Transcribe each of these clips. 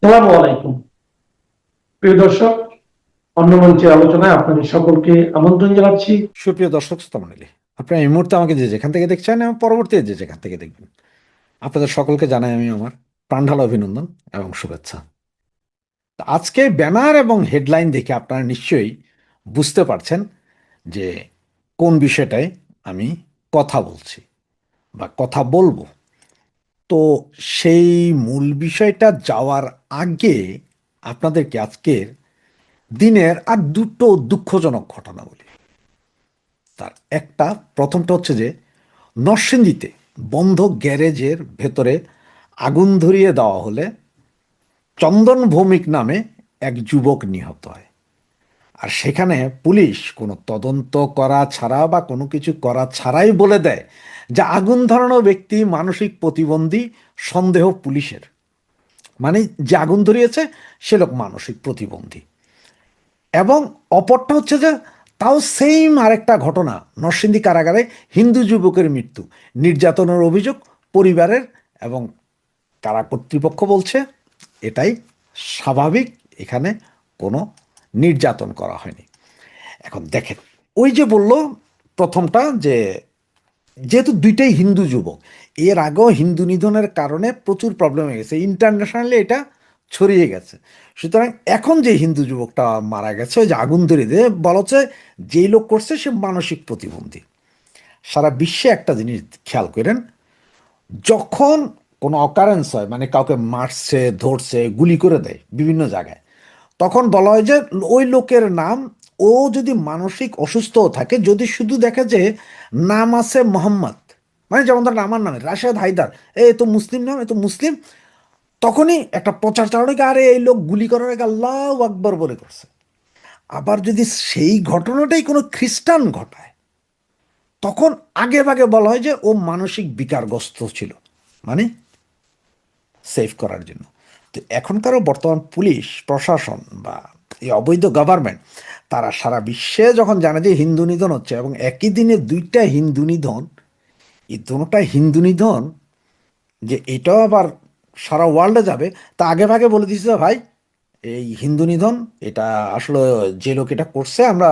আসসালামু আলাইকুম প্রিয় দর্শক, অন্য মঞ্চের আলোচনায় আপনাদের সকলকে আমন্ত্রণ জানাচ্ছি। সুপ্রিয় দর্শক শ্রোতামণ্ডলী, আপনারা এই মুহূর্তে আমাকে যে যেখান থেকে দেখছেন এবং পরবর্তী যে যেখান থেকে দেখবেন, আপনাদের সকলকে জানাই আমি আমার প্রাণঢালা অভিনন্দন এবং শুভেচ্ছা। তো আজকে ব্যানার এবং হেডলাইন দেখে আপনারা নিশ্চয়ই বুঝতে পারছেন যে কোন বিষয়টায় আমি কথা বলছি বা কথা বলবো। তো সেই মূল বিষয়টা যাওয়ার আগে আপনাদেরকে আজকের দিনের আর দুটো দুঃখজনক ঘটনা বলি। তার একটা, প্রথমটা হচ্ছে যে নরসিংদীতে বন্ধ গ্যারেজের ভেতরে আগুন ধরিয়ে দেওয়া হলে চন্দন ভৌমিক নামে এক যুবক নিহত হয়। আর সেখানে পুলিশ কোনো তদন্ত করা ছাড়া বা কোনো কিছু করা ছাড়াই বলে দেয় যে আগুন ধরানো ব্যক্তি মানসিক প্রতিবন্ধী, সন্দেহ পুলিশের। মানে যে আগুন ধরিয়েছে সে লোক মানসিক প্রতিবন্ধী। এবং অপরটা হচ্ছে যে তাও সেম আরেকটা ঘটনা, নরসিংদী কারাগারে হিন্দু যুবকের মৃত্যু, নির্যাতনের অভিযোগ পরিবারের, এবং কারা কর্তৃপক্ষ বলছে এটাই স্বাভাবিক, এখানে কোনো নির্যাতন করা হয়নি। এখন দেখেন, ওই যে বলল প্রথমটা যে যেহেতু দুইটাই হিন্দু যুবক, এর আগেও হিন্দু নিধনের কারণে প্রচুর প্রবলেম হয়ে গেছে, ইন্টারন্যাশনালি এটা ছড়িয়ে গেছে। সুতরাং এখন যে হিন্দু যুবকটা মারা গেছে, ওই যে আগুন ধরে দিয়ে বলা হচ্ছে যেই লোক করছে সে মানসিক প্রতিবন্ধী। সারা বিশ্বে একটা জিনিস খেয়াল করেন, যখন কোনো অকারেন্স হয়, মানে কাউকে মারছে, ধরছে, গুলি করে দেয় বিভিন্ন জায়গায়, তখন বলা হয় যে ওই লোকের নাম, ও যদি মানসিক অসুস্থও থাকে, যদি শুধু দেখে যে নাম আছে মোহাম্মদ, মানে যেমন ধরেন আমার নামে রাশেদ হায়দার, এ তো মুসলিম নাম, এ তো মুসলিম, তখনই একটা প্রচার চালানো কি আরে এই লোক গুলি করার আগে আল্লাহু আকবার বলে করছে। আবার যদি সেই ঘটনাটাই কোনো খ্রিস্টান ঘটায়, তখন আগে ভাগে বলা হয় যে ও মানসিক বিকারগ্রস্ত ছিল, মানে সেভ করার জন্য। তো এখনকারও বর্তমান পুলিশ প্রশাসন বা এই অবৈধ গভর্নমেন্ট, তারা সারা বিশ্বে যখন জানে যে হিন্দু নিধন হচ্ছে এবং একই দিনে দুইটা হিন্দু নিধন, এই দুটোটা হিন্দু নিধন, যে এটাও আবার সারা ওয়ার্ল্ডে যাবে, তা আগে ভাগে বলে দিচ্ছে ভাই এই হিন্দু নিধন, এটা আসলে যে লোক এটা করছে আমরা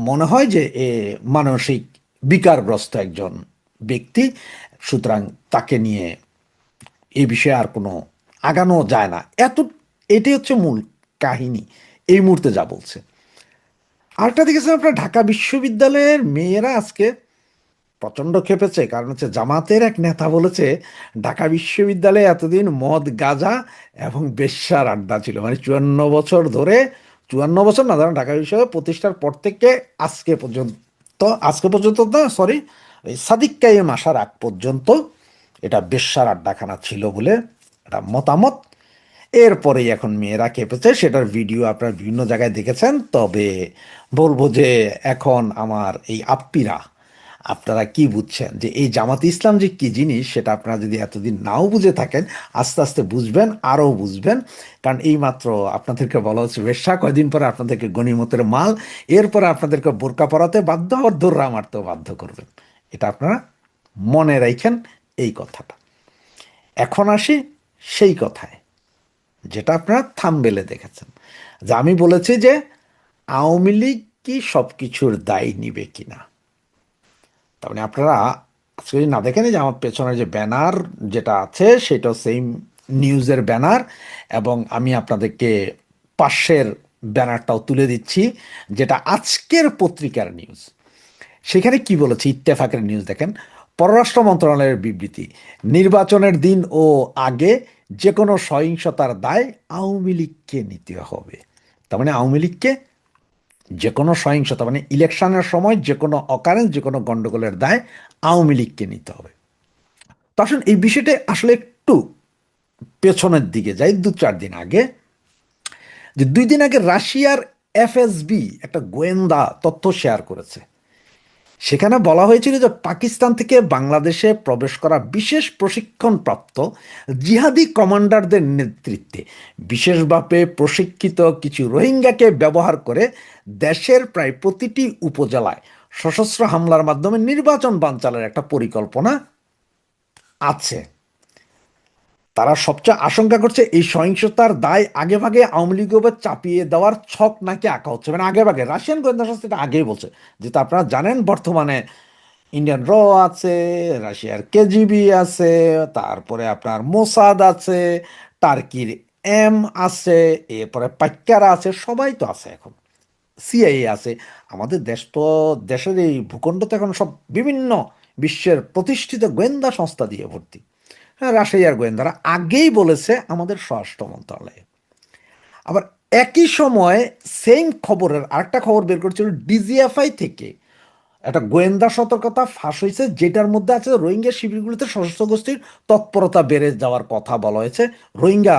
মনে হয় যে এ মানসিক বিকারগ্রস্ত একজন ব্যক্তি, সুতরাং তাকে নিয়ে এই বিষয়ে আর কোনো আগানো যায় না। এটাই হচ্ছে মূল কাহিনী এই মুহূর্তে যা বলছে। আরেকটা দেখেছেন আপনার, ঢাকা বিশ্ববিদ্যালয়ের মেয়েরা আজকে প্রচণ্ড খেপেছে, কারণ হচ্ছে জামাতের এক নেতা বলেছে ঢাকা বিশ্ববিদ্যালয়ে এতদিন মদ, গাঁজা এবং বেশ্যার আড্ডা ছিল, মানে 54 বছর ধরে, 54 বছর না, ধরেন ঢাকা বিশ্ববিদ্যালয় প্রতিষ্ঠার পর থেকে আজকে পর্যন্ত না, সরি, ওই সাদিক কাইম আসার আগ পর্যন্ত এটা বেশ্যার আড্ডাখানা ছিল বলে একটা মতামত। এরপরেই এখন মেয়েরা কেঁপেছে, সেটার ভিডিও আপনারা বিভিন্ন জায়গায় দেখেছেন। তবে বলবো যে এখন আমার এই আপ্পীরা, আপনারা কি বুঝছেন যে এই জামাতে ইসলাম যে কি জিনিস, সেটা আপনারা যদি এতদিন নাও বুঝে থাকেন, আস্তে আস্তে বুঝবেন, আরও বুঝবেন। কারণ এই মাত্র আপনাদেরকে বলা হচ্ছে বেশ্যা, কয়দিন পরে আপনাদেরকে গনিমতের মাল, এরপরে আপনাদেরকে বোরকা পরাতে বাধ্য, আবার দৌড়া মারতেও বাধ্য করবেন। এটা আপনারা মনে রাখেন এই কথাটা। এখন আসি সেই কথায় যেটা আপনারা থাম্বনেলে দেখেছেন, যে আমি বলেছি যে আওয়ামী লীগ কি সব কিছুর দায় নিবে কিনা। তার মানে আপনারা আজকে যদি না দেখেন, যে আমার পেছনে যে ব্যানার যেটা আছে সেটাও সেম নিউজের ব্যানার, এবং আমি আপনাদেরকে পাশের ব্যানারটাও তুলে দিচ্ছি, যেটা আজকের পত্রিকার নিউজ। সেখানে কি বলেছে, ইত্তেফাকের নিউজ দেখেন, পররাষ্ট্র মন্ত্রণালয়ের বিবৃতি, নির্বাচনের দিন ও আগে যে কোনো সহিংসতার দায় আওয়ামী লীগকে নিতে হবে। তার মানে আওয়ামী লীগকে যে কোনো সহিংসতা, মানে ইলেকশনের সময় যে কোনো অকারেন্স, যে কোনো গণ্ডগোলের দায় আওয়ামী লীগকে নিতে হবে। তো আসুন এই বিষয়টা আসলে একটু পেছনের দিকে যাই, 2-4 দিন আগে, যে 2 দিন আগে রাশিয়ার এফএসবি একটা গোয়েন্দা তথ্য শেয়ার করেছে। সেখানে বলা হয়েছিল যে পাকিস্তান থেকে বাংলাদেশে প্রবেশ করা বিশেষ প্রশিক্ষণপ্রাপ্ত জিহাদি কমান্ডারদের নেতৃত্বে বিশেষভাবে প্রশিক্ষিত কিছু রোহিঙ্গাকে ব্যবহার করে দেশের প্রায় প্রতিটি উপজেলায় সশস্ত্র হামলার মাধ্যমে নির্বাচন বানচালের একটা পরিকল্পনা আছে। তারা সবচেয়ে আশঙ্কা করছে এই সহিংসতার দায় আগে ভাগে আওয়ামী লীগের উপর চাপিয়ে দেওয়ার ছক নাকি আঁকা হচ্ছে, মানে আগে ভাগে রাশিয়ান গোয়েন্দা সংস্থা এটা আগেই বলছে। যেটা আপনারা জানেন, বর্তমানে ইন্ডিয়ান আছে, রাশিয়ার কেজিবি আছে, তারপরে আপনার মোসাদ আছে, টার্কির এম আছে, এরপরে পাক্কারা আছে, সবাই তো আছে এখন, সিআইএ আছে। আমাদের দেশ তো, দেশের এই ভূখণ্ড তো এখন সব বিভিন্ন বিশ্বের প্রতিষ্ঠিত গোয়েন্দা সংস্থা দিয়ে ভর্তি। হ্যাঁ, রাশিয়ার গোয়েন্দারা আগেই বলেছে আমাদের স্বরাষ্ট্র মন্ত্রণালয়ে। আবার একই সময় সেম খবরের আরেকটা খবর বের করেছিল ডিজিএফআই থেকে, একটা গোয়েন্দা সতর্কতা ফাঁস হয়েছে, যেটার মধ্যে আছে রোহিঙ্গা শিবিরগুলোতে সশস্ত্র গোষ্ঠীর তৎপরতা বেড়ে যাওয়ার কথা বলা হয়েছে রোহিঙ্গা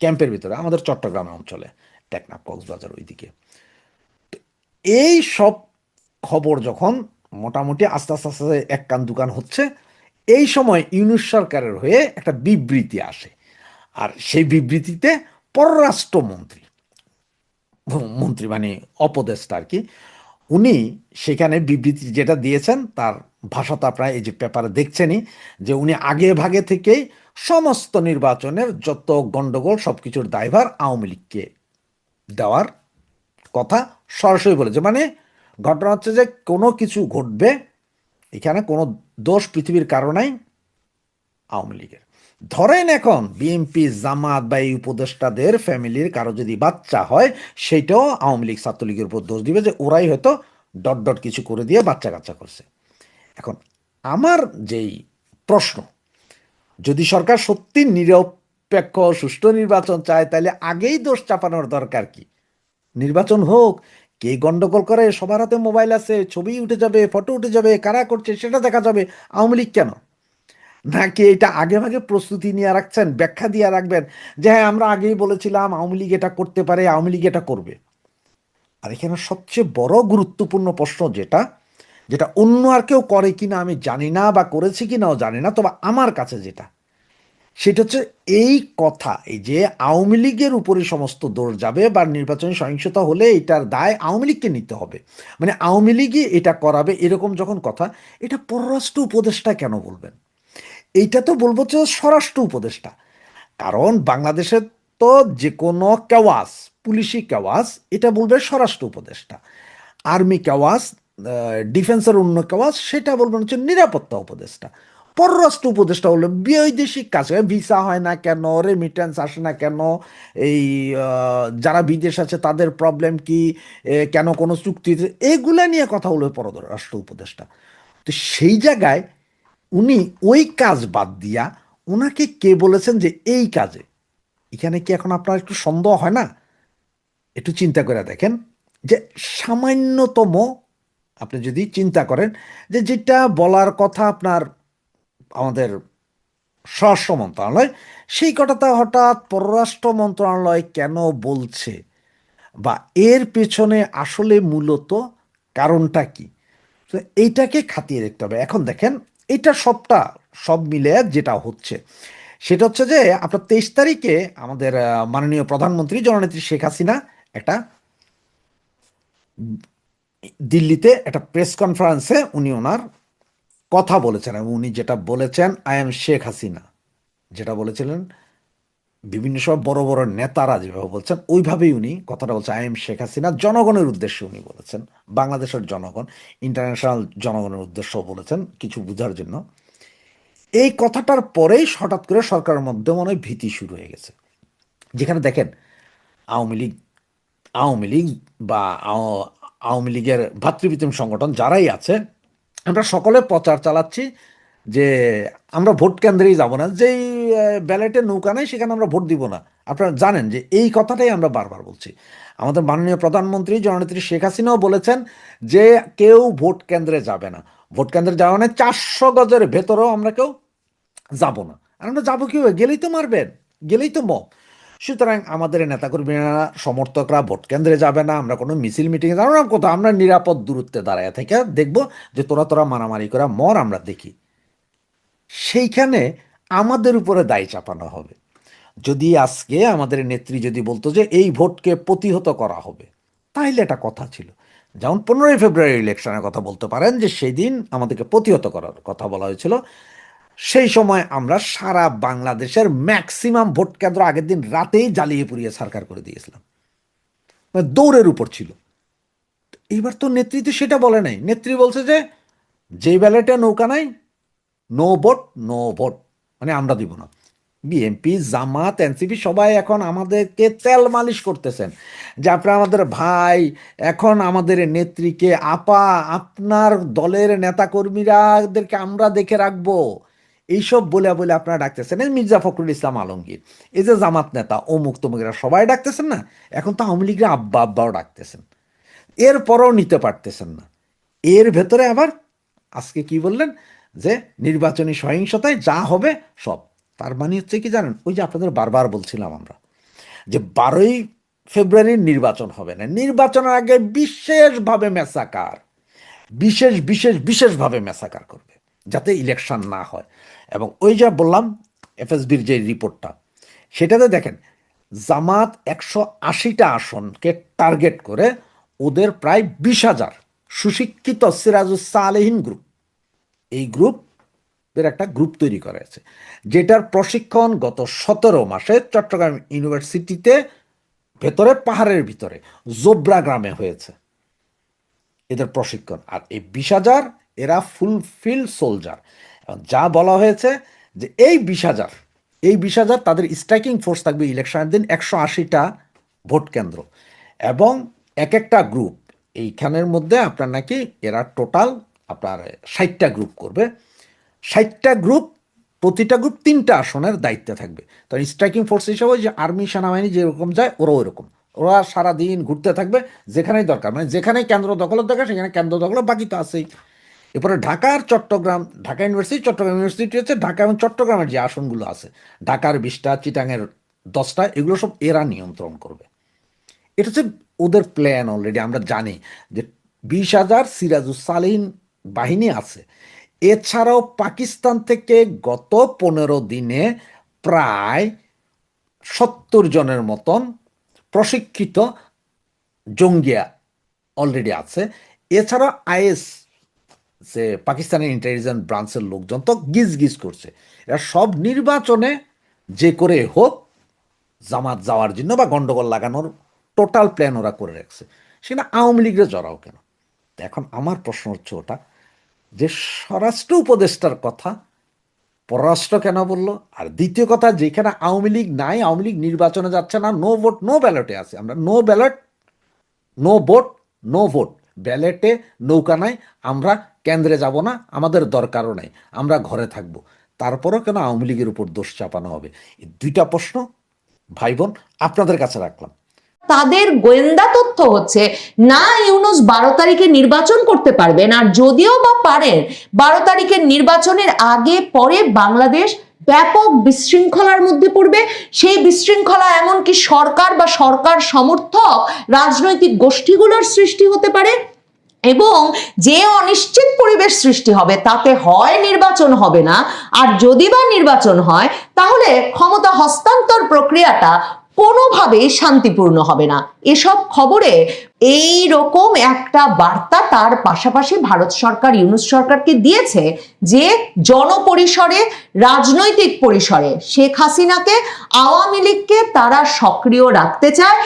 ক্যাম্পের ভিতরে, আমাদের চট্টগ্রাম অঞ্চলে, টেকনাফ কক্সবাজার ওইদিকে। এই সব খবর যখন মোটামুটি আস্তে আস্তে আস্তে এক কান দুকান হচ্ছে, এই সময় ইউনূস সরকারের হয়ে একটা বিবৃতি আসে। আর সেই বিবৃতিতে পররাষ্ট্রমন্ত্রী, মন্ত্রী মানে অপদেষ্টা আর কি, উনি সেখানে বিবৃতি যেটা দিয়েছেন তার ভাষা তো আপনারা এই যে পেপারে দেখছেনই, যে উনি আগে ভাগে থেকেই সমস্ত নির্বাচনের যত গন্ডগোল সবকিছুর দায়ভার আওয়ামী লীগকে দেওয়ার কথা সরাসরি বলেছে। মানে ঘটনা হচ্ছে যে কোনো কিছু ঘটবে, এখানে কোনো দোষ পৃথিবীর কারণেই আওয়ামী লীগের। ধরেন এখন বিএনপি জামাত বা এই উপদেষ্টাদের ফ্যামিলির কারো যদি বাচ্চা হয়, সেটাও আওয়ামী লীগ ছাত্রলীগের উপর দোষ দিবে যে ওরাই হয়তো ডট ডট কিছু করে দিয়ে বাচ্চা কাচ্চা করছে। এখন আমার যেই প্রশ্ন, যদি সরকার সত্যি নিরপেক্ষ সুষ্ঠু নির্বাচন চায়, তাহলে আগেই দোষ চাপানোর দরকার কি? নির্বাচন হোক, কে গন্ডগোল করে সবার হাতে মোবাইল আছে, ছবি উঠে যাবে, ফটো উঠে যাবে, কারা করছে সেটা দেখা যাবে, আওয়ামী লীগ কেন? নাকি এটা আগে ভাগে প্রস্তুতি নিয়ে রাখছেন, ব্যাখ্যা দিয়ে রাখবেন যে হ্যাঁ আমরা আগেই বলেছিলাম আওয়ামী লীগ এটা করতে পারে, আওয়ামী লীগ এটা করবে? আর এখানে সবচেয়ে বড় গুরুত্বপূর্ণ প্রশ্ন যেটা, যেটা অন্য আর কেউ করে কিনা আমি জানি না, বা করেছি কিনাও জানি না, তবে আমার কাছে যেটা, সেটা হচ্ছে এই কথা, এই যে আওয়ামী লীগের উপরে সমস্ত দৌড় যাবে বা নির্বাচনী সহিংসতা হলে এটার দায় আওয়ামী লীগকে নিতে হবে, মানে আওয়ামী লীগই এটা করাবে, এরকম যখন কথা, এটা পররাষ্ট্র উপদেষ্টা কেন বলবেন? এইটা তো বলবো যে স্বরাষ্ট্র উপদেষ্টা। কারণ বাংলাদেশের তো যে কোনো কেওয়াস, পুলিশি কেওয়াস, এটা বলবে স্বরাষ্ট্র উপদেষ্টা। আর্মি কেওয়াস, ডিফেন্সের অন্য কেওয়াস, সেটা বলবেন হচ্ছে নিরাপত্তা উপদেষ্টা। পররাষ্ট্র উপদেষ্টা হলো বৈদেশিক কাজ, ভিসা হয় না কেন, রেমিটেন্স আসে না কেন, এই যারা বিদেশ আছে তাদের প্রবলেম কি, কেন কোনো চুক্তি, এগুলা নিয়ে কথা হলো পররাষ্ট্র উপদেষ্টা। তো সেই জায়গায় উনি ওই কাজ বাদ দিয়া ওনাকে কে বলেছেন যে এই কাজে, এখানে কি এখন আপনার একটু সন্দেহ হয় না? একটু চিন্তা করে দেখেন যে সামান্যতম আপনি যদি চিন্তা করেন যে যেটা বলার কথা আপনার আমাদের স্বরাষ্ট্র মন্ত্রণালয়, সেই কথাটা হঠাৎ পররাষ্ট্র মন্ত্রণালয় কেন বলছে, বা এর পেছনে আসলে মূলত কারণটা কি? তো এইটাকে খাতিয়ে দেখতে হবে। এখন দেখেন, এটা সব মিলে যেটা হচ্ছে, সেটা হচ্ছে যে আপনার 23 তারিখে আমাদের মাননীয় প্রধানমন্ত্রী জননেত্রী শেখ হাসিনা একটা দিল্লিতে একটা প্রেস কনফারেন্সে উনি ওনার কথা বলেছেন, এবং উনি যেটা বলেছেন আই এম শেখ হাসিনা, যেটা বলেছিলেন বিভিন্ন সব বড় বড় নেতারা যেভাবে বলছেন ওইভাবেই উনি কথাটা বলছেন, আই এম শেখ হাসিনা। জনগণের উদ্দেশ্যে উনি বলেছেন, বাংলাদেশের জনগণ, ইন্টারন্যাশনাল জনগণের উদ্দেশ্যও বলেছেন কিছু বোঝার জন্য। এই কথাটার পরেই হঠাৎ করে সরকারের মধ্যে মনে হয় ভীতি শুরু হয়ে গেছে, যেখানে দেখেন আওয়ামী লীগ আওয়ামী লীগ বা আওয়ামী লীগের ভাতৃপ্রতিম সংগঠন যারাই আছে, আমরা সকলে প্রচার চালাচ্ছি যে আমরা ভোট কেন্দ্রেই যাব না, যেই ব্যালটে নৌকা নেই সেখানে আমরা ভোট দিব না। আপনারা জানেন যে এই কথাটাই আমরা বারবার বলছি। আমাদের মাননীয় প্রধানমন্ত্রী জননেত্রী শেখ হাসিনাও বলেছেন যে কেউ ভোট কেন্দ্রে যাবে না, ভোট কেন্দ্রে যাওয়া মানে 400 গজের ভেতরেও আমরা কেউ যাব না। আর আমরা যাবো কি, গেলেই তো মারবেন, গেলেই তো মব। সুতরাং আমাদের নেতাকর্মীরা, সমর্থকরা ভোট কেন্দ্রে যাবে না, আমরা কোনো মিছিল মিটিংয়ে যাবো না, কোথাও আমরা নিরাপদ দূরত্বে দাঁড়ায় থেকে দেখবো যে তোরা তোরা মারামারি করে মর, আমরা দেখি। সেইখানে আমাদের উপরে দায় চাপানো হবে। যদি আজকে আমাদের নেত্রী যদি বলতো যে এই ভোটকে প্রতিহত করা হবে, তাইলে এটা কথা ছিল। যেমন 15ই ফেব্রুয়ারি ইলেকশনের কথা বলতে পারেন যে সেই দিন আমাদেরকে প্রতিহত করার কথা বলা হয়েছিল, সেই সময় আমরা সারা বাংলাদেশের ম্যাক্সিমাম ভোট কেন্দ্র আগের দিন রাতেই জ্বালিয়ে পুড়িয়ে সরকার করে দিয়েছিলাম, মানে দৌড়ের উপর ছিল। এইবার তো নেত্রী তো সেটা বলে নাই, নেত্রী বলছে যে ব্যালেটে নৌকা নাই, নো ভোট নো ভোট, মানে আমরা দিব না। বিএনপি, জামাত, এনসিপি সবাই এখন আমাদেরকে তেল মালিশ করতেছেন যে আপনারা আমাদের ভাই, এখন আমাদের নেত্রীকে আপা, আপনার দলের নেতাকর্মীরাদেরকে আমরা দেখে রাখবো, এইসব বলে বলে আপনারা ডাকতেছেন। এই মির্জা ফখরুল ইসলাম আলমগীর, এই যে জামাত নেতা অমুক তমুকেরা সবাই ডাকতেছেন না, এখন তো আওয়ামী লীগের আব্বা আব্বাও ডাকতেছেন, এরপরও নিতে পারতেছেন না। এর ভেতরে আবার আজকে কি বললেন যে নির্বাচনী সহিংসতায় যা হবে সব। তার মানে হচ্ছে কি জানেন, ওই যে আপনাদের বারবার বলছিলাম আমরা যে 12ই ফেব্রুয়ারির নির্বাচন হবে না, নির্বাচনের আগে বিশেষভাবে মেসাকার, বিশেষভাবে মেসাকার করবে যাতে ইলেকশন না হয়। এবং ওই যা বললাম এফএসবির যে রিপোর্টটা, সেটাতে দেখেন জামাত 180টা আসনকে টার্গেট করে ওদের প্রায় 20,000 সুশিক্ষিত সিরাজুস সালেহীন গ্রুপ, এই গ্রুপের একটা গ্রুপ তৈরি করা আছে, যেটার প্রশিক্ষণ গত 17 মাসে চট্টগ্রাম ইউনিভার্সিটিতে ভেতরে পাহাড়ের ভিতরে জোব্রা গ্রামে হয়েছে এদের প্রশিক্ষণ। আর এই 20,000 এরা ফুলফিল্ড সোলজার। যা বলা হয়েছে যে এই 20,000 তাদের স্ট্রাইকিং ফোর্স থাকবে ইলেকশনের দিন 180টা ভোট কেন্দ্র, এবং এক একটা গ্রুপ এইখানের মধ্যে আপনার নাকি এরা টোটাল আপনার 60টা গ্রুপ করবে, 60টা গ্রুপ, প্রতিটা গ্রুপ 3টা আসনের দায়িত্বে থাকবে। তো স্ট্রাইকিং ফোর্স হিসাবে যে আর্মি সেনাবাহিনী যেরকম যায় ওরাও ওরকম, ওরা সারাদিন ঘুরতে থাকবে যেখানেই দরকার, মানে যেখানে কেন্দ্র দখলের দরকার সেখানে কেন্দ্র দখল, বাকি তো আছেই। এরপরে ঢাকার চট্টগ্রাম, ঢাকা ইউনিভার্সিটি, চট্টগ্রাম ইউনিভার্সিটি হচ্ছে ঢাকা এবং চট্টগ্রামের যে আসনগুলো আছে, ঢাকার 20টা, চিটাঙের 10টা, এগুলো সব এরা নিয়ন্ত্রণ করবে। এটা হচ্ছে ওদের প্ল্যান। অলরেডি আমরা জানি যে 20,000 সিরাজুস সালেহীন বাহিনী আছে। এছাড়াও পাকিস্তান থেকে গত 15 দিনে প্রায় 70 জনের মতন প্রশিক্ষিত জঙ্গিয়া অলরেডি আছে। এছাড়া আইএস, যে পাকিস্তানের ইন্টেলিজেন্স ব্রাঞ্চের লোকজন তো গিজ করছে, এরা সব নির্বাচনে যে করে হোক জামাত যাওয়ার জন্য বা গন্ডগোল লাগানোর টোটাল প্ল্যান ওরা করে রাখছে। সেটা আওয়ামী লীগের জড়াও কেন? এখন আমার প্রশ্ন হচ্ছে ওটা যে স্বরাষ্ট্র উপদেষ্টার কথা পররাষ্ট্র কেন বললো? আর দ্বিতীয় কথা, যেখানে আওয়ামী লীগ নাই, আওয়ামী লীগ নির্বাচনে যাচ্ছে না, নো ভোট নো ব্যালটে আছে, আমরা no ballot no vote no vote, ব্যালেটে নৌকা নাই, আমরা কেন্দ্রে যাব না, আমাদের দরকারও নাই, আমরা ঘরে থাকব, তারপরও কেন আওয়ামী লীগের উপর দোষ চাপানো হবে? এই দুইটা প্রশ্ন ভাই বোন আপনাদের কাছে রাখলাম। তাদের গোয়েন্দা তথ্য হচ্ছে না ইউনূস 12 তারিখে নির্বাচন করতে পারবেন, আর যদিও বা পারেন 12 তারিখের নির্বাচনের আগে পরে বাংলাদেশ ব্যাপক বিশৃঙ্খলার মধ্যে পড়বে। সেই বিশৃঙ্খলা এমনকি সরকার বা সরকার সমর্থক রাজনৈতিক গোষ্ঠীগুলোর সৃষ্টি হতে পারে, এবং যে অনিশ্চিত পরিবেশ সৃষ্টি হবে তাতে হয় নির্বাচন হবে না, আর যদি বা নির্বাচন হয় তাহলে ক্ষমতা হস্তান্তর প্রক্রিয়াটা কোনোভাবেই শান্তিপূর্ণ হবে না। এসব খবরে এই রকম একটা বার্তা তার পাশাপাশি ভারত সরকার ইউনূস সরকারকে দিয়েছে যে জনপরিসরে, রাজনৈতিক পরিসরে শেখ হাসিনাকে, আওয়ামী লীগকে তারা সক্রিয় রাখতে চায়।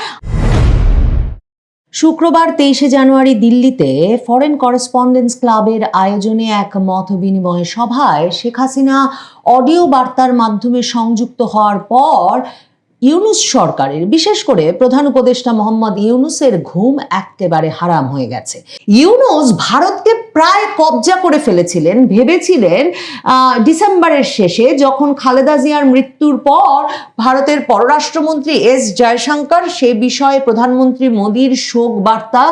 শুক্রবার 23শে জানুয়ারি দিল্লিতে ফরেন করেসপন্ডেন্স ক্লাবের আয়োজনে এক মত বিনিময় সভায় শেখ হাসিনা অডিও বার্তার মাধ্যমে সংযুক্ত হওয়ার পর ইউনূস সরকারের, বিশেষ করে প্রধান উপদেষ্টা মোহাম্মদ ইউনূসের ঘুম একেবারে হারাম হয়ে গেছে। ইউনূস ভারতকে প্রায় কবজা করে ফেলেছিলেন, ভেবেছিলেন ডিসেম্বরের শেষে যখন খালেদা জিয়ার মৃত্যুর পর ভারতের পররাষ্ট্রমন্ত্রী এস জয়শঙ্কর সে বিষয়ে প্রধানমন্ত্রী মোদীর শোক বার্তা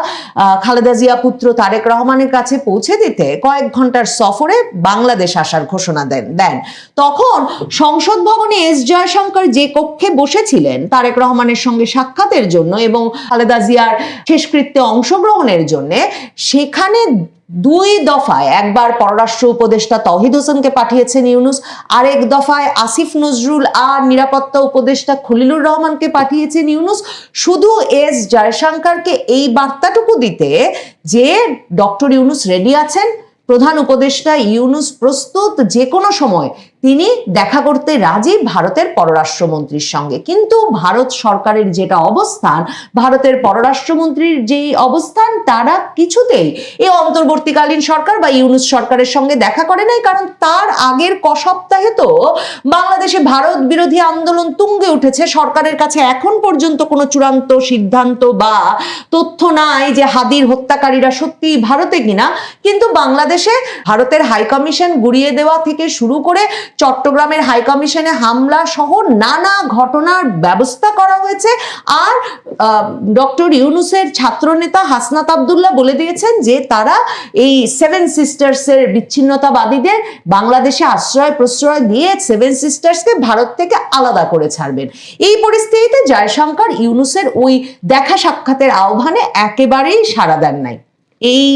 খালেদা জিয়া পুত্র তারেক রহমানের কাছে পৌঁছে দিতে কয়েক ঘন্টার সফরে বাংলাদেশ আসার ঘোষণা দেন। তখন সংসদ ভবনে এস জয়শঙ্কর যে কক্ষে বসেছিলেন তারেক রহমানের সঙ্গে সাক্ষাতের জন্য এবং খালেদা জিয়ার শেষকৃত্যে অংশগ্রহণের জন্য, সেখানে 2 দফায়, একবার পররাষ্ট্র উপদেষ্টা তৌহিদ হোসেনকে পাঠিয়েছেন ইউনূস, আরেক দফায় আসিফ নজরুল আর নিরাপত্তা উপদেষ্টা খলিলুর রহমানকে পাঠিয়েছেন ইউনূস, শুধু এস জয়শঙ্করকে এই বার্তাটুকু দিতে যে ডক্টর ইউনূস রেডি আছেন, প্রধান উপদেষ্টা ইউনূস প্রস্তুত যে কোনো সময় তিনি দেখা করতে রাজি ভারতের পররাষ্ট্রমন্ত্রীর সঙ্গে। কিন্তু ভারত সরকারের যেটা অবস্থান, ভারতের পররাষ্ট্রমন্ত্রীর যেই অবস্থান, তারা কিছুতেই এই অন্তর্বর্তীকালীন সরকার বা ইউনূস সরকারের সঙ্গে দেখা করে নাই। কারণ তার আগের সপ্তাহে তো বাংলাদেশে ভারত বিরোধী আন্দোলন তুঙ্গে উঠেছে। সরকারের কাছে এখন পর্যন্ত কোনো চূড়ান্ত সিদ্ধান্ত বা তথ্য নাই যে হাদির হত্যাকারীরা সত্যি ভারতে কিনা। কিন্তু বাংলাদেশে ভারতের হাইকমিশন গুড়িয়ে দেওয়া থেকে শুরু করে চট্টগ্রামের হাইকমিশনে হামলা সহ নানা ঘটনার ব্যবস্থা করা হয়েছে। আর ডক্টর ইউনূসের ছাত্রনেতা হাসনাত আব্দুল্লাহ বলে দিয়েছেন যে তারা এই সেভেন সিস্টার্সের বিচ্ছিন্নতাবাদীদের বাংলাদেশে আশ্রয় প্রশ্রয় দিয়ে সেভেন সিস্টার্সকে ভারত থেকে আলাদা করে ছাড়বেন। এই পরিস্থিতিতে জয়শঙ্কর ইউনূসের ওই দেখা সাক্ষাতের আহ্বানে একেবারেই সাড়া দেন নাই। এই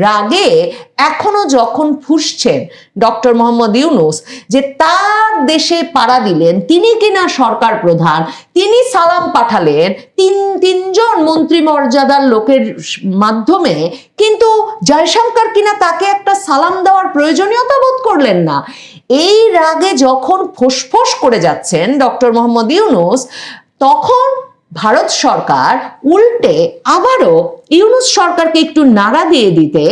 রাগে এখনো যখন ফুঁসছেন ডক্টর মোহাম্মদ ইউনূস যে তার দেশে পাড়া দিলেন, তিনি কিনা সরকার প্রধান, তিনি সালাম পাঠালেন তিনজন মন্ত্রী মর্যাদার লোকের মাধ্যমে, কিন্তু জয়শঙ্কর কিনা তাকে একটা সালাম দেওয়ার প্রয়োজনীয়তা বোধ করলেন না। এই রাগে যখন ফোঁস করে যাচ্ছেন ডক্টর মোহাম্মদ ইউনূস, তখন ভারত সরকার উল্টে আবারও ইউনূস সরকারকে একটু নাড়া দিয়ে দিতে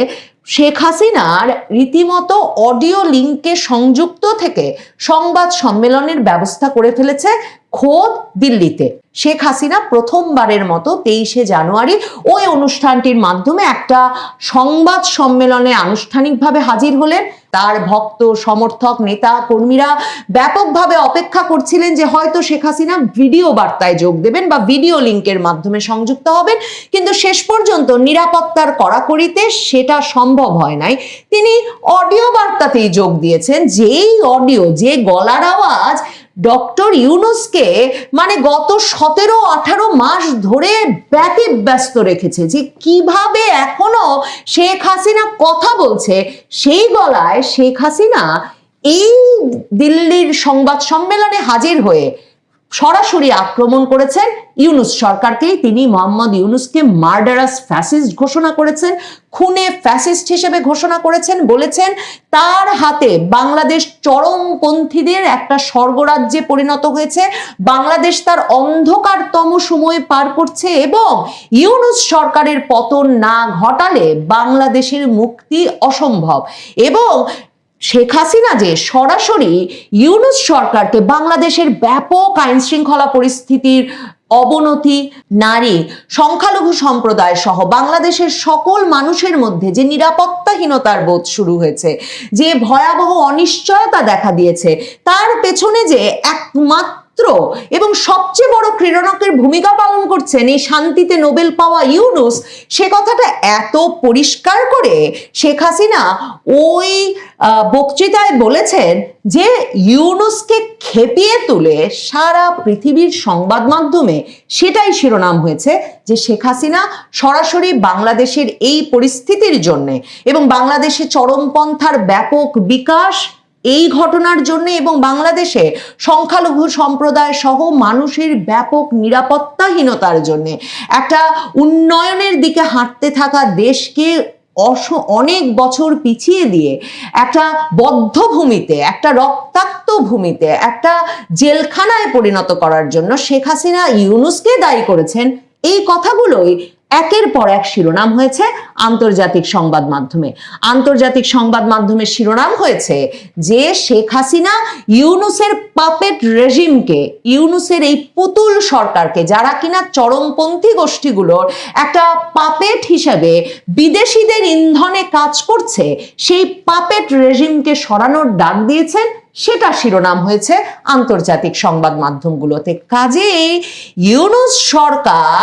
শেখ হাসিনার রীতিমতো অডিও লিঙ্কে সংযুক্ত থেকে সংবাদ সম্মেলনের ব্যবস্থা করে ফেলেছে খোদ দিল্লিতে। শেখ হাসিনা প্রথমবারের মতো 23শে জানুয়ারি ওই অনুষ্ঠানটির মাধ্যমে একটা সংবাদ সম্মেলনে আনুষ্ঠানিকভাবে হাজির হলেন। তার ভক্ত সমর্থক নেতা কর্মীরা ব্যাপকভাবে অপেক্ষা করছিলেন যে হয়তো শেখ হাসিনা ভিডিও বার্তায় যোগ দেবেন বা ভিডিও লিঙ্কের মাধ্যমে সংযুক্ত হবেন, কিন্তু শেষ পর্যন্ত নিরাপত্তার কড়াকড়িতে সেটা সম্ভব হয় নাই। তিনি অডিও বার্তাতেই যোগ দিয়েছেন, যেই অডিও, যে গলার আওয়াজ ডক্টর ইউনূসকে মানে গত 17-18 মাস ধরে ব্যতিব্যস্ত রেখেছে, যে কিভাবে এখনো শেখ হাসিনা কথা বলছে। সেই গলায় শেখ হাসিনা এই দিল্লির সংবাদ সম্মেলনে হাজির হয়ে সরাসরি আক্রমণ করেছেন ইউনূস সরকারকেই। তিনি মোহাম্মদ ইউনূসকে মার্ডারাস ফ্যাসিস্ট ঘোষণা করেছেন, খুনে ফ্যাসিস্ট হিসেবে ঘোষণা করেছেন। বলেছেন তার হাতে বাংলাদেশ চরমপন্থীদের একটা স্বর্গরাজ্যে পরিণত হয়েছে, বাংলাদেশ তার অন্ধকারতম সময় পার করছে এবং ইউনূস সরকারের পতন না ঘটালে বাংলাদেশের মুক্তি অসম্ভব। এবং শেখ হাসিনা যে সরাসরি ইউনূস সরকারকে বাংলাদেশের ব্যাপক আইন শৃঙ্খলা পরিস্থিতির অবনতি, নারী, সংখ্যালঘু সম্প্রদায় সহ বাংলাদেশের সকল মানুষের মধ্যে যে নিরাপত্তাহীনতার বোধ শুরু হয়েছে, যে ভয়াবহ অনিশ্চয়তা দেখা দিয়েছে, তার পেছনে যে একমাত্র এবং সবচেয়ে বড় ক্রীড়নকের ভূমিকা পালন করছেন এই শান্তিতে নোবেল পাওয়া ইউনূস, সে কথাটা এত পরিষ্কার করে শেখ হাসিনা ওই বক্তৃতায় বলেছেন যে ইউনূসকে খেপিয়ে তুলে সারা পৃথিবীর সংবাদ মাধ্যমে সেটাই শিরোনাম হয়েছে যে শেখ হাসিনা সরাসরি বাংলাদেশের এই পরিস্থিতির জন্য এবং বাংলাদেশে চরমপন্থার ব্যাপক বিকাশ এই ঘটনার জন্য এবং বাংলাদেশে সংখ্যালঘু সম্প্রদায় সহ মানুষের ব্যাপক নিরাপত্তাহীনতার জন্য একটা উন্নয়নের দিকে হাঁটতে থাকা দেশকে অনেক বছর পিছিয়ে দিয়ে একটা বদ্ধ ভূমিতে, একটা রক্তাক্ত ভূমিতে, একটা জেলখানায় পরিণত করার জন্য শেখ হাসিনা ইউনূসকে দায়ী করেছেন। এই কথাগুলোই একের পর এক শিরোনাম হয়েছে আন্তর্জাতিক সংবাদ মাধ্যমে। আন্তর্জাতিক সংবাদ মাধ্যমের শিরোনাম হয়েছে যে শেখ হাসিনা ইউনূসের পাপেট রেজিমকে, ইউনূসের এই পুতুল সরকারকে, যারা কিনা চরমপন্থী গোষ্ঠীগুলোর একটা পাপেট হিসেবে বিদেশিদের ইন্ধনে কাজ করছে, সেই পাপেট রেজিমকে সরানোর ডাক দিয়েছেন। সেটা শিরোনাম হয়েছে আন্তর্জাতিক সংবাদ মাধ্যমগুলোতে। কাজেই ইউনূস সরকার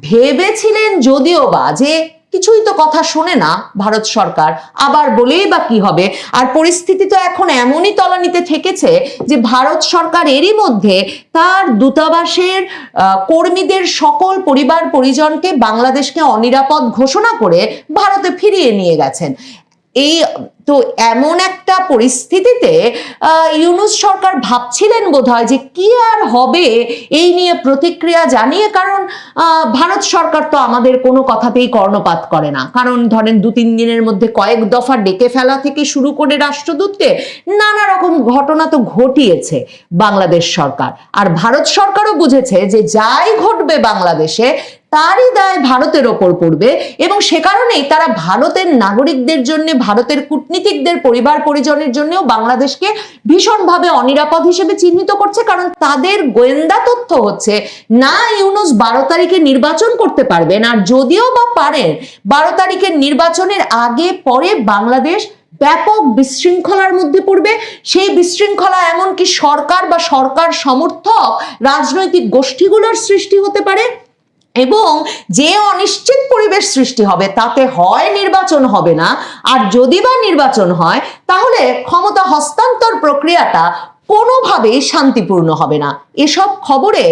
ভেবেছিলেন যদিও বা যে কিছুই তো কথা শোনে না ভারত সরকার, আবার বলেই বা কি হবে। আর পরিস্থিতি তো এখন এমনই তলানিতে ঠেকেছে যে ভারত সরকার এরই মধ্যে তার দূতাবাসের কর্মীদের সকল পরিবার পরিজনকে বাংলাদেশকে অনিরাপদ ঘোষণা করে ভারতে ফিরিয়ে নিয়ে গেছেন। এই তো এমন একটা পরিস্থিতিতে ইউনূস সরকার ভাবছিলেন বোধহয় যে কি আর হবে এই নিয়ে প্রতিক্রিয়া জানিয়ে, কারণ ভারত সরকার তো আমাদের কোনো কথাতেই কর্ণপাত করে না। কারণ ধরেন 2-3 দিনের মধ্যে কয়েক দফা ডেকে ফেলা থেকে শুরু করে রাষ্ট্রদূতকে নানা রকম ঘটনা তো ঘটিয়েছে বাংলাদেশ সরকার। আর ভারত সরকারও বুঝেছে যে যাই ঘটবে বাংলাদেশে তারই দায় ভারতের ওপর পড়বে, এবং সে কারণেই তারা ভারতের নাগরিকদের জন্য, ভারতের কূটনীতিকদের পরিবার পরিজনের জন্যও বাংলাদেশকে ভীষণভাবে অনিরাপদ হিসেবে চিহ্নিত করছে। কারণ তাদের গোয়েন্দা তথ্য হচ্ছে না ইউনূস 12 তারিখে নির্বাচন করতে পারবেন, আর যদিও বা পারেন 12 তারিখের নির্বাচনের আগে পরে বাংলাদেশ ব্যাপক বিশৃঙ্খলার মধ্যে পড়বে। সেই বিশৃঙ্খলা এমনকি সরকার বা সরকার সমর্থক রাজনৈতিক গোষ্ঠীগুলোর সৃষ্টি হতে পারে, এবং যে অনিশ্চিত পরিবেশ সৃষ্টি হবে তাতে হয় নির্বাচন হবে না, আর যদি বা নির্বাচন হয় তাহলে ক্ষমতা হস্তান্তর প্রক্রিয়াটা কোনোভাবেই শান্তিপূর্ণ হবে না। এসব খবরে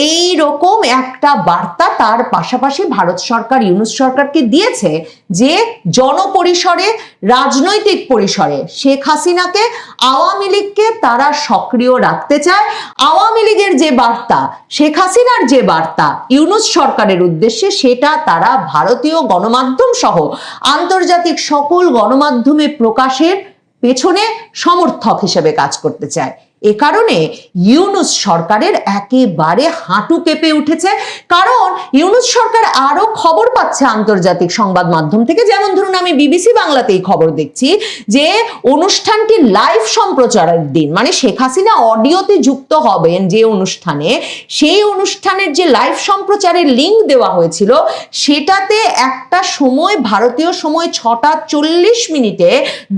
এই রকম একটা বার্তা তার পাশাপাশি ভারত সরকার ইউনূস সরকারকে দিয়েছে যে জনপরিসরে, রাজনৈতিক পরিসরে শেখ হাসিনাকে, আওয়ামী লীগকে তারা সক্রিয় রাখতে চায়। আওয়ামী লীগের যে বার্তা, শেখ হাসিনার যে বার্তা ইউনূস সরকারের উদ্দেশ্যে, সেটা তারা ভারতীয় গণমাধ্যম সহ আন্তর্জাতিক সকল গণমাধ্যমে প্রকাশের পেছনে সমর্থক হিসেবে কাজ করতে চায়। এ কারণে ইউনূস সরকারের একেবারে হাঁটু কেঁপে উঠেছে। কারণ ইউনূস সরকার আরো খবর পাচ্ছে আন্তর্জাতিক সংবাদ মাধ্যম থেকে, যেমন ধরুন আমি বিবিসি বাংলাতেই খবর দেখছি যে অনুষ্ঠানটি লাইভ সম্প্রচারের দিন, মানে শেখ হাসিনা অডিওতে যুক্ত হবেন যে অনুষ্ঠানে, সেই অনুষ্ঠানের যে লাইভ সম্প্রচারের লিঙ্ক দেওয়া হয়েছিল সেটাতে একটা সময় ভারতীয় সময় 6টা 40 মিনিটে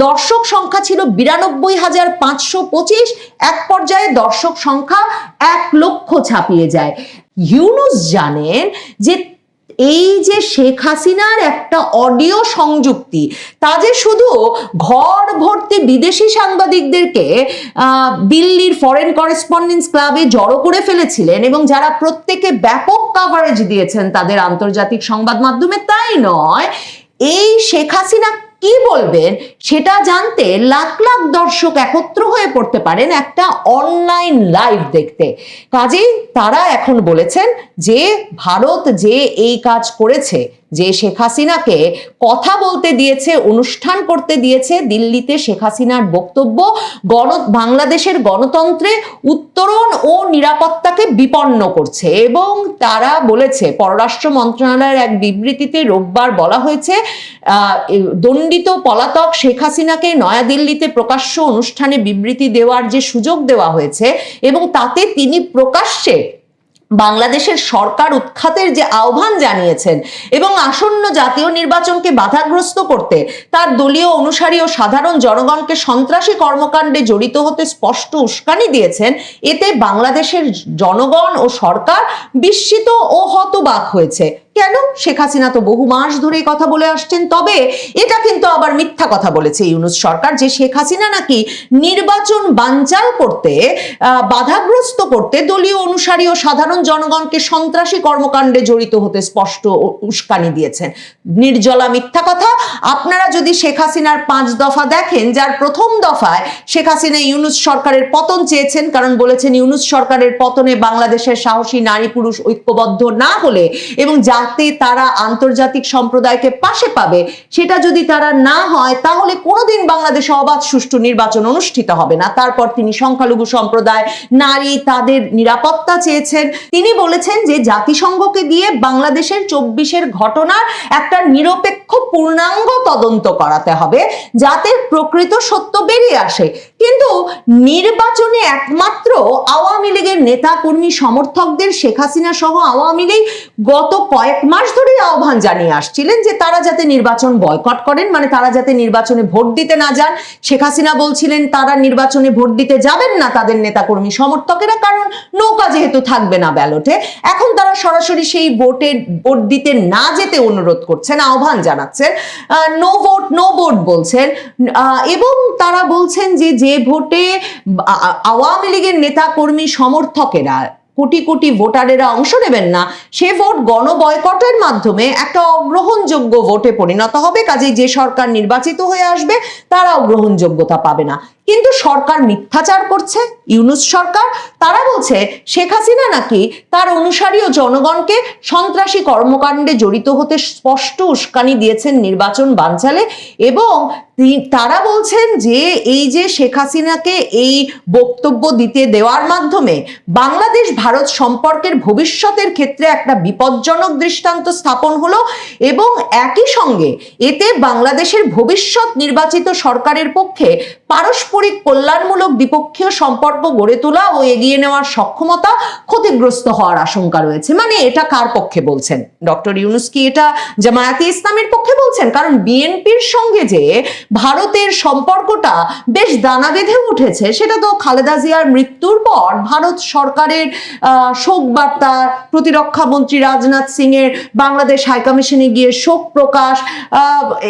দর্শক সংখ্যা ছিল 92,525। এক পর্যায়ে দর্শক সংখ্যা 1 লক্ষ ছাপিয়ে যায়। ইউনূস জানেন যে এই যে শেখ হাসিনার একটা অডিও সংযুক্তি, তা যে শুধু ঘর ভর্তি বিদেশি সাংবাদিকদেরকে দিল্লির ফরেন করেসপন্ডেন্স ক্লাবে জড়ো করে ফেলেছিলেন, এবং যারা প্রত্যেকে ব্যাপক কাভারেজ দিয়েছেন তাদের আন্তর্জাতিক সংবাদ মাধ্যমে, তাই নয়, এই শেখ হাসিনা কি বলবেন সেটা জানতে লাখ লাখ দর্শক একত্র হয়ে পড়তে পারেন একটা অনলাইন লাইভ দেখতে। কাজেই তারা এখন বলেছেন যে ভারত যে এই কাজ করেছে, যে শেখ হাসিনাকে কথা বলতে দিয়েছে, অনুষ্ঠান করতে দিয়েছে, দিল্লিতে শেখ হাসিনার বক্তব্য বাংলাদেশের গণতন্ত্রে উত্তরণ ও নিরাপত্তাকে বিপন্ন করছে। এবং তারা বলেছে, পররাষ্ট্র মন্ত্রণালয়ের এক বিবৃতিতে রোববার বলা হয়েছে, দণ্ডিত পলাতক শেখ হাসিনাকে নয়াদিল্লিতে প্রকাশ্য অনুষ্ঠানে বিবৃতি দেওয়ার যে সুযোগ দেওয়া হয়েছে, এবং তাতে তিনি প্রকাশ্যে বাংলাদেশের সরকার উৎখাতের যে আহ্বান জানিয়েছেন এবং আসন্ন জাতীয় নির্বাচনকে বাধাগ্রস্ত করতে তার দলীয় অনুসারী ও সাধারণ জনগণকে সন্ত্রাসী কর্মকাণ্ডে জড়িত হতে স্পষ্ট উস্কানি দিয়েছেন, এতে বাংলাদেশের জনগণ ও সরকার বিস্মিত ও হতবাক হয়েছে। কেন? শেখ হাসিনা তো বহু মাস ধরে কথা বলে আসছেন। তবে এটা কিন্তু আবার মিথ্যা কথা বলেছে ইউনূস সরকার, যে শেখ হাসিনা নাকি নির্বাচন বানচাল করতে, বাধাগ্রস্ত করতে দলীয় অনুসারী ও সাধারণ জনগণকে সন্ত্রাসী কর্মকাণ্ডে জড়িত হতে স্পষ্ট উস্কানি দিয়েছেন। নির্জলা মিথ্যা কথা। আপনারা যদি শেখ হাসিনার 5 দফা দেখেন, যার প্রথম দফায় শেখ হাসিনা ইউনূস সরকারের পতন চেয়েছেন, কারণ বলেছেন ইউনূস সরকারের পতনে বাংলাদেশের সাহসী নারী পুরুষ ঐক্যবদ্ধ না হলে এবং যাতে তারা আন্তর্জাতিক সম্প্রদায়কে পাশে পাবে, সেটা যদি তারা না হয় তাহলে কোনোদিন বাংলাদেশে অবাধ সুষ্ঠু নির্বাচন অনুষ্ঠিত হবে না। তারপর তিনি সংখ্যালঘু সম্প্রদায়, নারী, তাদের নিরাপত্তা চেয়েছেন। তিনি বলেছেন যে জাতিসংঘকে দিয়ে বাংলাদেশের 24-এর ঘটনার একটা নিরপেক্ষ পূর্ণাঙ্গ তদন্ত করাতে হবে যাতে প্রকৃত সত্য বেরিয়ে আসে। কিন্তু নির্বাচনে একমাত্র আওয়ামী লীগের নেতা কর্মী সমর্থকদের শেখ হাসিনা সহ আওয়ামী লীগ গত কয়েক মাস ধরে আহ্বান জানিয়ে আসছিলেন যে তারা যাতে নির্বাচন বয়কট করেন, মানে তারা যাতে নির্বাচনে ভোট দিতে না যান। শেখ হাসিনা বলছিলেন তারা নির্বাচনে ভোট দিতে যাবেন না, তাদের নেতাকর্মী সমর্থকেরা, কারণ নৌকা যেহেতু থাকবে না ব্যালটে। এখন তারা সরাসরি সেই ভোট দিতে না যেতে অনুরোধ করছেন, আহ্বান জানাচ্ছেন, নো ভোট নো ভোট বলছেন। এবং তারা বলছেন যে ভোটে আওয়ামী লীগের নেতাকর্মী সমর্থকেরা কোটি কোটি ভোটারেরা অংশ নেবেন না, সে ভোট গণবয়কটের মাধ্যমে একটা অগ্রহণযোগ্য ভোটে পরিণত হবে। কাজেই যে সরকার নির্বাচিত হয়ে আসবে তারাও গ্রহণযোগ্যতা পাবে না। কিন্তু সরকার মিথ্যাচার করছে, ইউনূস সরকার। তারা বলছে শেখ হাসিনা নাকি তার অনুসারী ও জনগণকে সন্ত্রাসী কর্মকাণ্ডে জড়িত হতে স্পষ্ট উস্কানি দিয়েছেন নির্বাচন বানচালে, এবং তারা বলছেন যে এই যে শেখ হাসিনাকে এই বক্তব্য দিতে দেওয়ার মাধ্যমে বাংলাদেশ ভারত সম্পর্কের ভবিষ্যতের ক্ষেত্রে একটা বিপজ্জনক দৃষ্টান্ত স্থাপন হলো, এবং একই সঙ্গে এতে বাংলাদেশের ভবিষ্যৎ নির্বাচিত সরকারের পক্ষে পারস্পরিক কল্যাণমূলক দ্বিপক্ষীয় সম্পর্ক গড়ে তোলা ও এগিয়ে নেওয়ার সক্ষমতা ক্ষতিগ্রস্ত হওয়ার আশঙ্কা রয়েছে। মানে এটা কার পক্ষে বলছেন? ডক্টর ইউনূস কি এটা জামায়াতে ইসলামের পক্ষে বলছেন? কারণ বিএনপির সঙ্গে যে ভারতের সম্পর্কটা বেশ দানা বেঁধে উঠেছে, সেটা তো খালেদা জিয়ার মৃত্যুর পর ভারত সরকারের শোক বার্তা, প্রতিরক্ষা মন্ত্রী রাজনাথ সিং এর বাংলাদেশ হাইকমিশনে গিয়ে শোক প্রকাশ,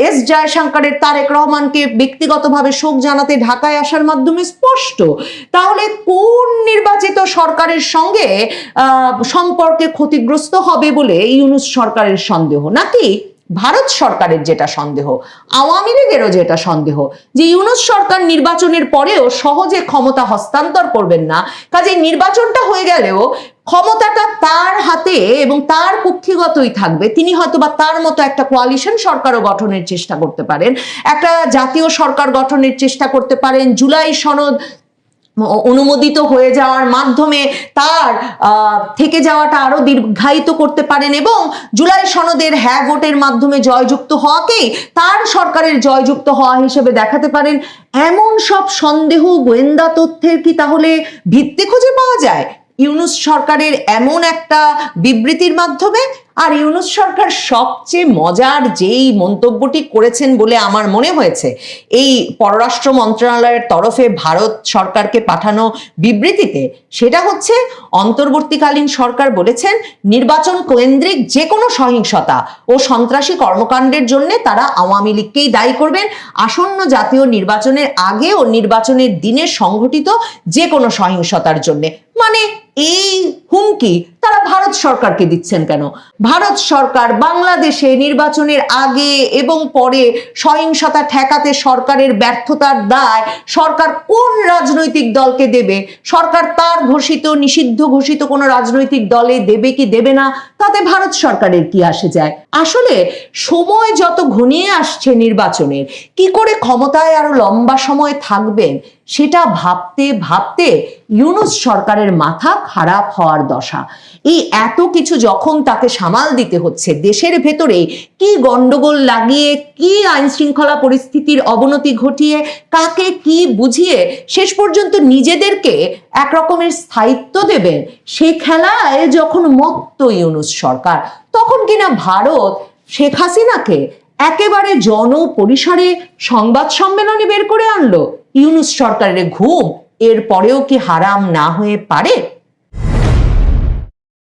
এস জয়শঙ্করের তারেক রহমানকে ব্যক্তিগতভাবে শোক জানাতে ঢাকায় আসার মাধ্যমে স্পষ্ট। তাহলে কোন নির্বাচিত সরকারের সঙ্গে সম্পর্কে ক্ষতিগ্রস্ত হবে বলে ইউনূস সরকারের সন্দেহ, নাকি ভারত সরকারের যেটা সন্দেহ, আওয়ামী লীগেরও যেটা সন্দেহ যে ইউনূস সরকার নির্বাচনের পরেও সহজে ক্ষমতা হস্তান্তর করবেন না, কাজে নির্বাচনটা হয়ে গেলেও ক্ষমতাটা তার হাতে এবং তার কক্ষিগতই থাকবে। তিনি হয়তো বা তার মতো একটা কোয়ালিশন সরকারও গঠনের চেষ্টা করতে পারেন, একটা জাতীয় সরকার গঠনের চেষ্টা করতে পারেন, জুলাই সনদ অনুমোদিত হয়ে যাওয়ার মাধ্যমে তার থেকে যাওয়াটা আরো দীর্ঘায়িত করতে পারেন, এবং জুলাই সনদের হ্যাঁ ভোটের মাধ্যমে জয়যুক্ত হওয়াকেই তার সরকারের জয়যুক্ত হওয়া হিসেবে দেখাতে পারেন। এমন সব সন্দেহ, গোয়েন্দা তথ্যের কি তাহলে ভিত্তি খুঁজে পাওয়া যায় ইউনূস সরকারের এমন একটা বিবৃতির মাধ্যমে? আর ইউনূস সরকার সবচেয়ে মজার যেই মন্তব্যটি করেছেন বলে আমার মনে হয়েছে এই পররাষ্ট্র মন্ত্রণালয়ের তরফে ভারত সরকারকে পাঠানো বিবৃতিতে, সেটা হচ্ছে অন্তর্বর্তীকালীন সরকার বলেছেন নির্বাচন কেন্দ্রিক যে কোনো সহিংসতা ও সন্ত্রাসী কর্মকাণ্ডের জন্য তারা আওয়ামী লীগকেই দায়ী করবেন। আসন্ন জাতীয় নির্বাচনের আগে ও নির্বাচনের দিনে সংঘটিত যে কোনো সহিংসতার জন্য। মানে এই হুমকি তারা ভারত সরকারকে দিচ্ছেন কেন? ভারত সরকার বাংলাদেশে নির্বাচনের আগে এবং পরে সহিংসতা ঠেকাতে সরকারের ব্যর্থতার দায় সরকার কোন রাজনৈতিক দলকে দেবে? সরকার তার ঘোষিত নিষিদ্ধ ঘোষিত কোনো রাজনৈতিক দলে দেবে কি দেবে না, তাতে ভারত সরকারের কি আসে যায়? আসলে সময় যত ঘনিয়ে আসছে নির্বাচনের, কি করে ক্ষমতায় আরো লম্বা সময় থাকবেন সেটা ভাবতে ভাবতে ইউনূস সরকারের মাথা খারাপ হওয়ার দশা। এই এত কিছু যখন তাকে সামাল দিতে হচ্ছে, দেশের ভেতরে কি গন্ডগোল লাগিয়ে, কি আইন শৃঙ্খলা পরিস্থিতির অবনতি ঘটিয়ে, কাকে কি বুঝিয়ে শেষ পর্যন্ত নিজেদেরকে এক রকমের স্থায়িত্ব দেবেন, সে খেলায় যখন মত্ত ইউনূস সরকার, তখন কিনা ভারত শেখ হাসিনাকে একেবারে জনপরিসরে সংবাদ সম্মেলনে বের করে আনলো। ইউনূস সরকারের ঘুম এর পরেও কি হারাম না হয়ে পারে?